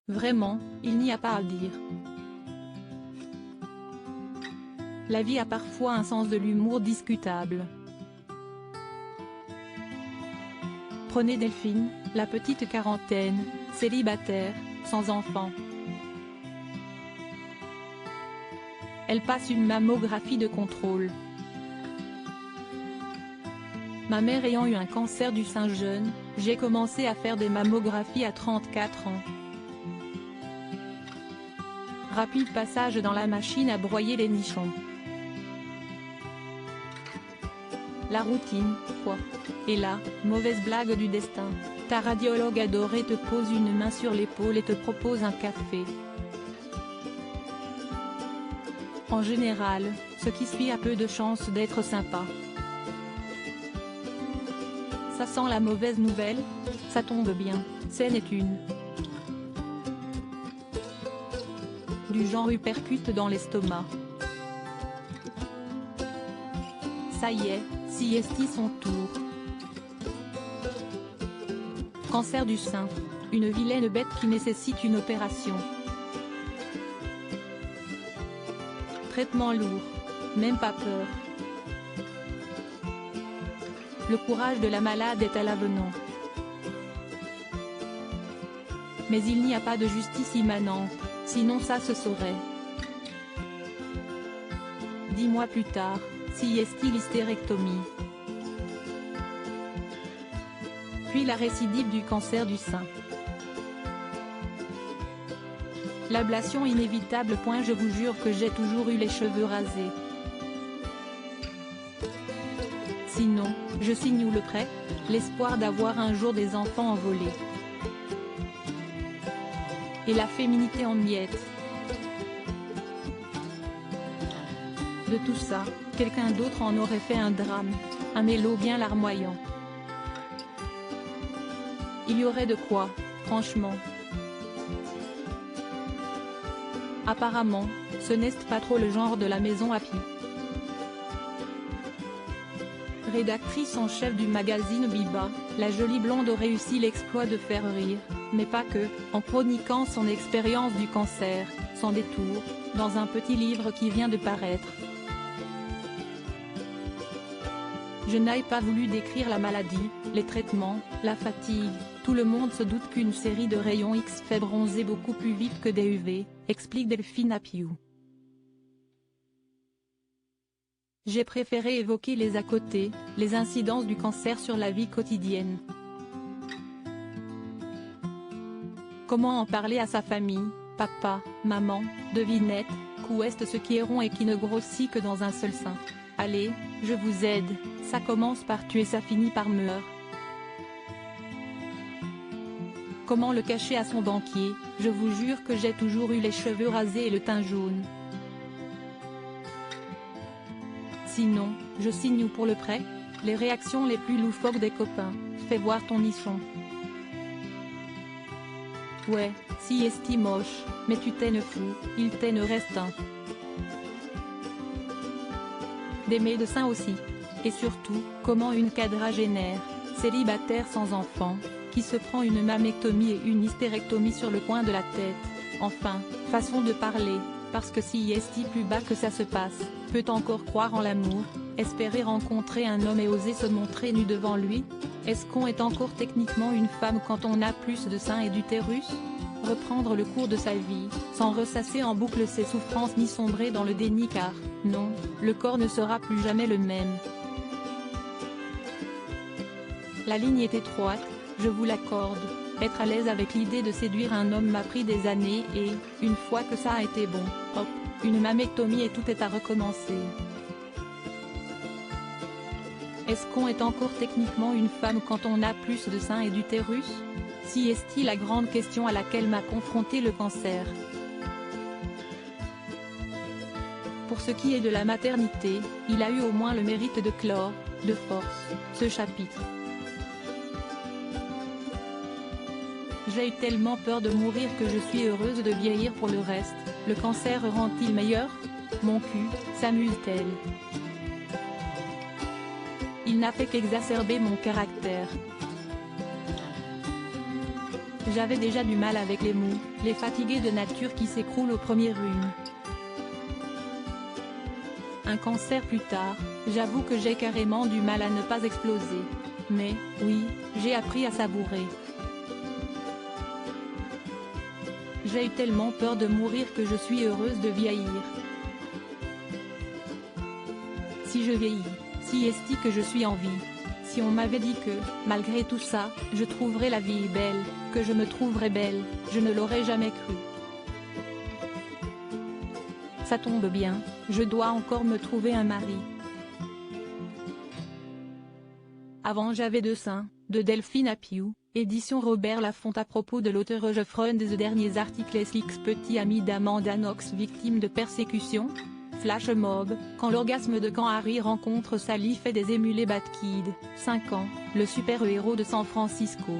Vraiment, il n'y a pas à dire. La vie a parfois un sens de l'humour discutable. Prenez Delphine, la petite quarantaine, célibataire, sans enfant. Elle passe une mammographie de contrôle. Ma mère ayant eu un cancer du sein jeune, j'ai commencé à faire des mammographies à 34 ans. Rapide passage dans la machine à broyer les nichons. La routine, quoi. Et là, mauvaise blague du destin, ta radiologue adorée te pose une main sur l'épaule et te propose un café. En général, ce qui suit a peu de chances d'être sympa. Ça sent la mauvaise nouvelle, ça tombe bien, c'en est une. Du genre uppercut dans l'estomac. Ça y est, siesti son tour. Cancer du sein. Une vilaine bête qui nécessite une opération. Traitement lourd. Même pas peur. Le courage de la malade est à l'avenant. Mais il n'y a pas de justice immanente, sinon ça se saurait. 10 mois plus tard, siesti l'hystérectomie. Puis la récidive du cancer du sein. L'ablation inévitable. Je vous jure que j'ai toujours eu les cheveux rasés. Sinon, je signe le prêt, l'espoir d'avoir un jour des enfants envolés. Et la féminité en miettes. De tout ça, quelqu'un d'autre en aurait fait un drame, un mélo bien larmoyant. Il y aurait de quoi, franchement. Apparemment, ce n'est pas trop le genre de la maison Happy. Rédactrice en chef du magazine Biba, la jolie blonde réussit l'exploit de faire rire, mais pas que, en chroniquant son expérience du cancer, sans détour, dans un petit livre qui vient de paraître. Je n'ai pas voulu décrire la maladie, les traitements, la fatigue, tout le monde se doute qu'une série de rayons X fait bronzer beaucoup plus vite que des UV, explique Delphine Appiou. J'ai préféré évoquer les à-côtés, les incidences du cancer sur la vie quotidienne. Comment en parler à sa famille, papa, maman, devinette, qu'ouest ce qui est rond et qui ne grossit que dans un seul sein. Allez, je vous aide, ça commence par tuer, ça finit par meurtre. Comment le cacher à son banquier, je vous jure que j'ai toujours eu les cheveux rasés et le teint jaune. Sinon, je signe pour le prêt, les réactions les plus loufoques des copains, fais voir ton nichon. Ouais, siesti moche, mais tu t'en fous, il t'en reste un. Des médecins aussi. Et surtout, comment une quadragénaire, célibataire sans enfant, qui se prend une mammectomie et une hystérectomie sur le coin de la tête, enfin, façon de parler, parce que siesti plus bas que ça se passe, peut encore croire en l'amour, espérer rencontrer un homme et oser se montrer nu devant lui? Est-ce qu'on est encore techniquement une femme quand on a plus de seins et d'utérus? Reprendre le cours de sa vie, sans ressasser en boucle ses souffrances ni sombrer dans le déni car, non, le corps ne sera plus jamais le même. La ligne est étroite, je vous l'accorde, être à l'aise avec l'idée de séduire un homme m'a pris des années et, une fois que ça a été bon, hop, une mammectomie et tout est à recommencer. Est-ce qu'on est encore techniquement une femme quand on a plus de seins et d'utérus? Siesti la grande question à laquelle m'a confronté le cancer. Pour ce qui est de la maternité, il a eu au moins le mérite de clore, de force, ce chapitre. J'ai eu tellement peur de mourir que je suis heureuse de vieillir pour le reste. Le cancer rend-il meilleur? Mon cul, s'amuse-t-elle. Il n'a fait qu'exacerber mon caractère. J'avais déjà du mal avec les mous, les fatigués de nature qui s'écroulent au premier rhume. Un cancer plus tard, j'avoue que j'ai carrément du mal à ne pas exploser. Mais, oui, j'ai appris à savourer. J'ai eu tellement peur de mourir que je suis heureuse de vieillir. Si je vieillis, si esti que je suis en vie. Si on m'avait dit que, malgré tout ça, je trouverais la vie belle, que je me trouverais belle, je ne l'aurais jamais cru. Ça tombe bien, je dois encore me trouver un mari. Avant j'avais 2 seins, de Delphine Appiou, édition Robert Laffont. À propos de l'auteur Geoffroy des derniers articles SX petit ami d'Amanda Knox victime de persécution. Flash mob, quand l'orgasme de quand Harry rencontre Sally fait des émulés Bad Kid, 5 ans, le super-héros de San Francisco.